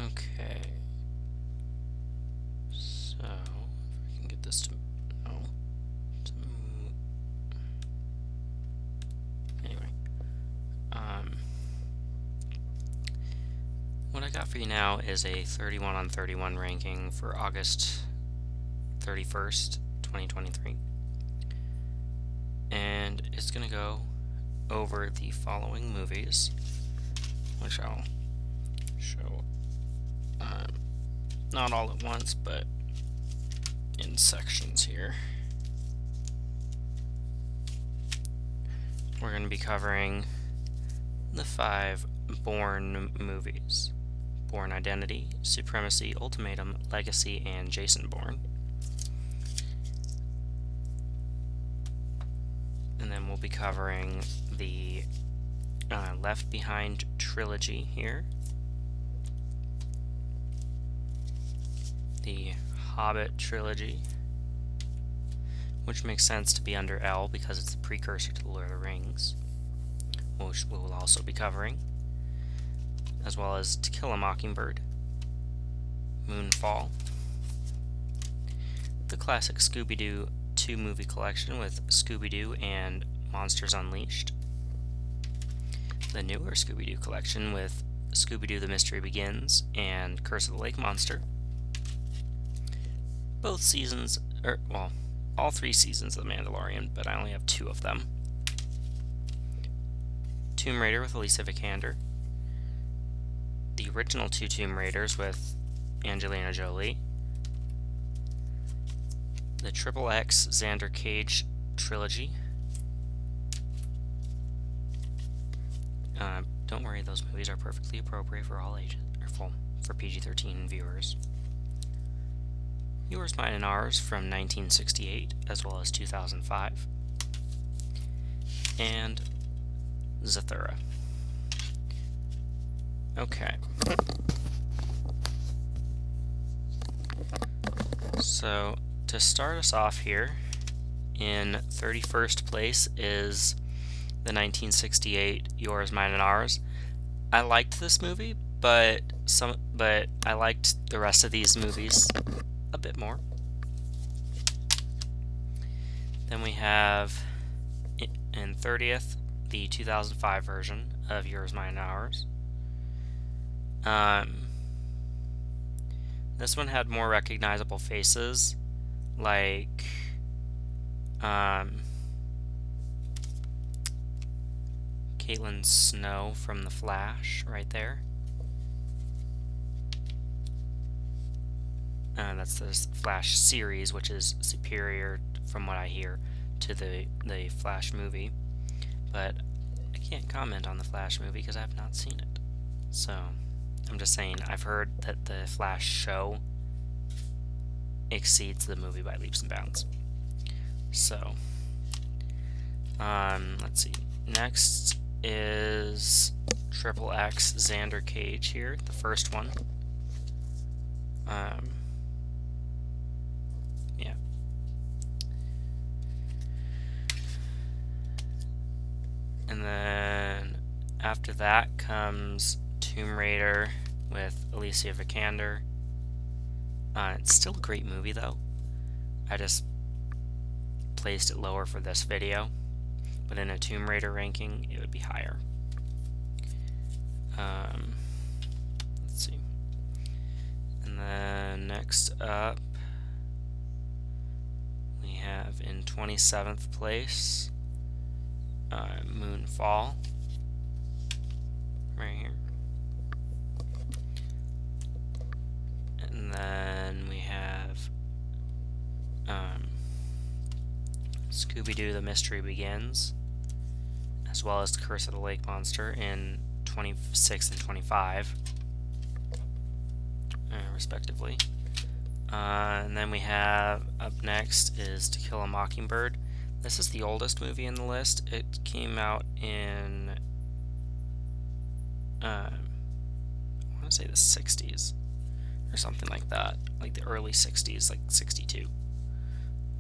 Okay. So, if I can get this to... No. To move. Anyway. What I got for you now is a 31 on 31 ranking for August 31st, 2023. And it's going to go over the following movies, which I'll show not all at once, but in sections here. We're going to be covering the 5 Bourne movies: Bourne Identity, Supremacy, Ultimatum, Legacy, and Jason Bourne. And then we'll be covering the Left Behind trilogy here, the Hobbit trilogy, which makes sense to be under L because it's the precursor to the Lord of the Rings, which we'll also be covering, as well as To Kill a Mockingbird, Moonfall, the classic Scooby-Doo 2 movie collection with Scooby-Doo and Monsters Unleashed, the newer Scooby-Doo collection with Scooby-Doo The Mystery Begins and Curse of the Lake Monster, both seasons, all 3 seasons of The Mandalorian, but I only have 2 of them, Tomb Raider with Alicia Vikander, the original 2 Tomb Raiders with Angelina Jolie, the XXX Xander Cage trilogy. Don't worry, those movies are perfectly appropriate for all ages, or for PG-13 viewers. Yours, Mine, and Ours from 1968 as well as 2005, and Zathura. Okay. So, to start us off here, in 31st place is the 1968 Yours, Mine, and Ours. I liked this movie, but I liked the rest of these movies a bit more. Then we have in 30th the 2005 version of Yours, Mine, and Ours. This one had more recognizable faces, like Caitlin Snow from The Flash, right there. That's the Flash series, which is superior, from what I hear, to the Flash movie. But I can't comment on the Flash movie because I have not seen it. So I'm just saying, I've heard that the Flash show exceeds the movie by leaps and bounds. So, let's see. Next is XXX Xander Cage here, the first one. Yeah. And then after that comes Tomb Raider with Alicia Vikander. It's still a great movie though. I just placed it lower for this video, but in a Tomb Raider ranking it would be higher. Let's see. And then next up we have in 27th place Moonfall, right here. And then we have Scooby-Doo The Mystery Begins, as well as Curse of the Lake Monster in 26 and 25, respectively. And then we have, up next is To Kill a Mockingbird. This is the oldest movie in the list. It came out in, I want to say the 60s, or something like that, like the early 60s, like 62.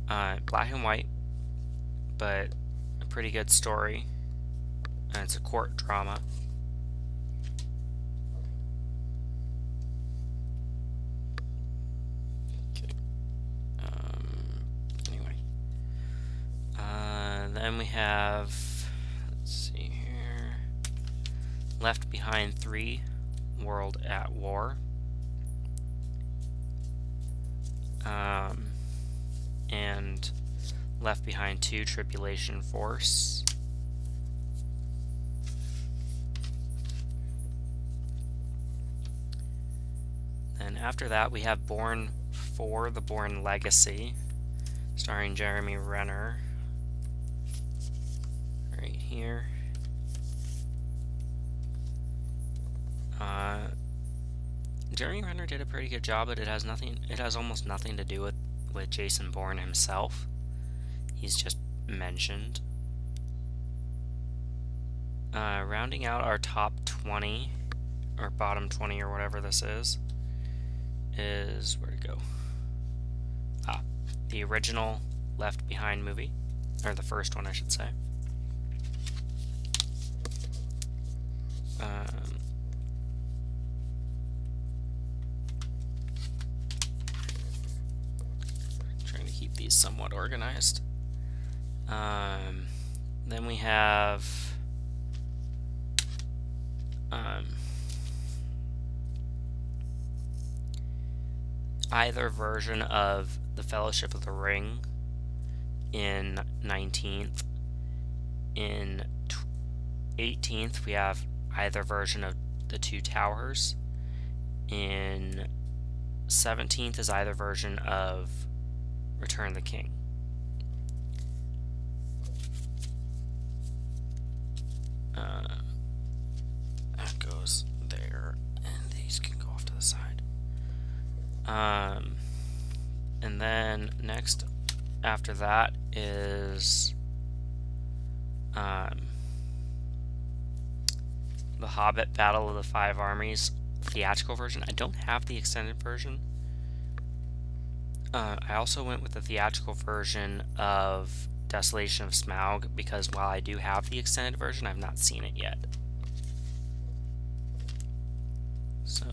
Black and white, but a pretty good story, and it's a court drama. then we have, let's see here, Left Behind 3, World at War. And Left Behind 2, Tribulation Force. Then after that we have Bourne 4, The Bourne Legacy, starring Jeremy Renner. Right here. Jeremy Renner did a pretty good job, but it has almost nothing to do with Jason Bourne himself. He's just mentioned. Rounding out our top 20, or bottom 20, or whatever this is where'd it go? The original Left Behind movie, or the first one, I should say. Trying to keep these somewhat organized. Then we have either version of The Fellowship of the Ring in 19th. In 18th, we have either version of The Two Towers. In 17th is either version of Return of the King. That goes there, and these can go off to the side. And then next after that is The Hobbit: Battle of the Five Armies theatrical version. I don't have the extended version. I also went with the theatrical version of Desolation of Smaug because while I do have the extended version, I've not seen it yet. So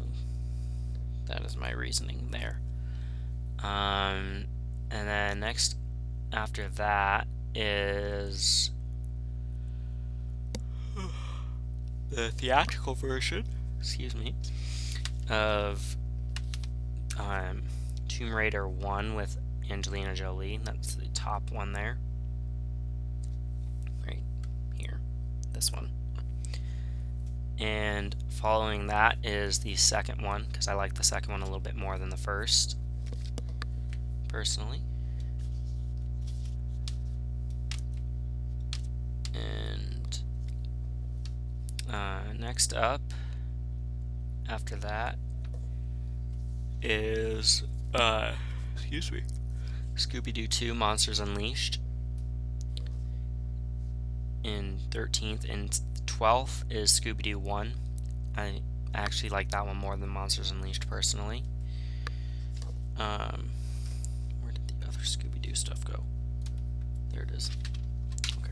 that is my reasoning there. And then next after that is the theatrical version, of Tomb Raider 1 with Angelina Jolie. That's the top one there. Right here. This one. And following that is the second one, because I like the second one a little bit more than the first, personally. And next up, after that, is Scooby-Doo 2 Monsters Unleashed. In 13th and 12th is Scooby-Doo 1. I actually like that one more than Monsters Unleashed personally. Where did the other Scooby-Doo stuff go? There it is. Okay.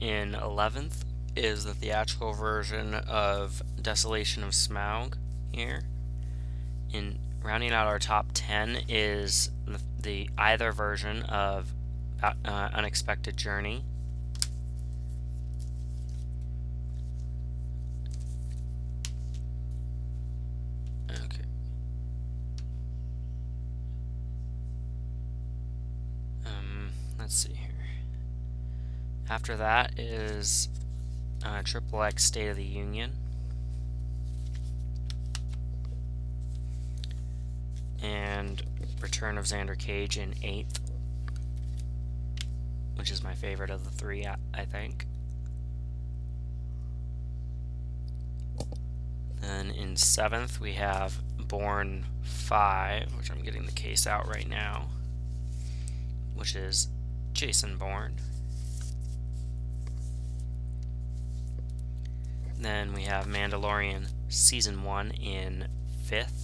In 11th is the theatrical version of Desolation of Smaug here. In rounding out our top 10 is the either version of Unexpected Journey. Okay. Let's see here. After that is XXX State of the Union. And Return of Xander Cage in 8th, which is my favorite of the three, I think. Then in 7th we have Bourne 5, which I'm getting the case out right now, which is Jason Bourne. Then we have Mandalorian Season 1 in 5th.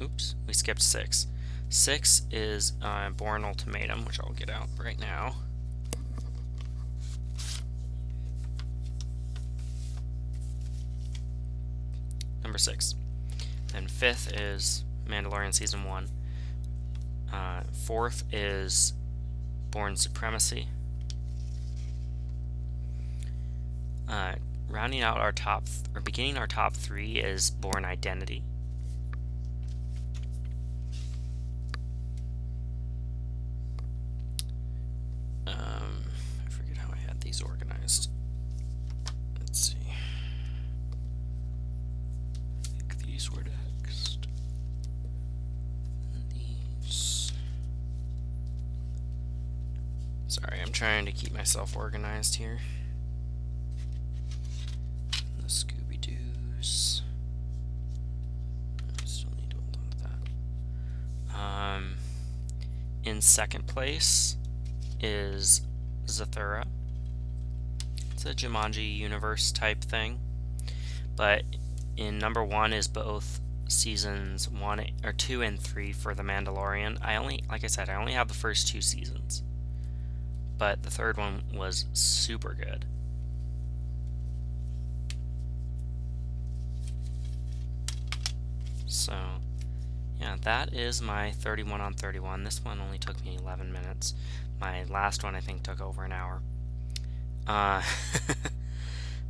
Oops, we skipped 6. 6 is Bourne Ultimatum, which I'll get out right now. number 6. Then 5th is Mandalorian Season 1. 4th is Bourne Supremacy. Rounding out our beginning our top 3 is Bourne Identity. I forget how I had these organized. Let's see. I think these were next. And these. Sorry, I'm trying to keep myself organized here. The Scooby-Doos. I still need to hold on to that. In second place is Zathura. It's a Jumanji universe type thing. But in number 1 is both seasons 2 and 3 for The Mandalorian. Like I said, I only have the first 2 seasons. But the third one was super good. So, yeah, that is my 31 on 31. This one only took me 11 minutes. My last one, I think, took over an hour.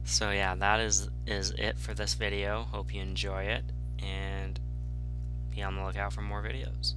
So yeah, that is it for this video. Hope you enjoy it, and be on the lookout for more videos.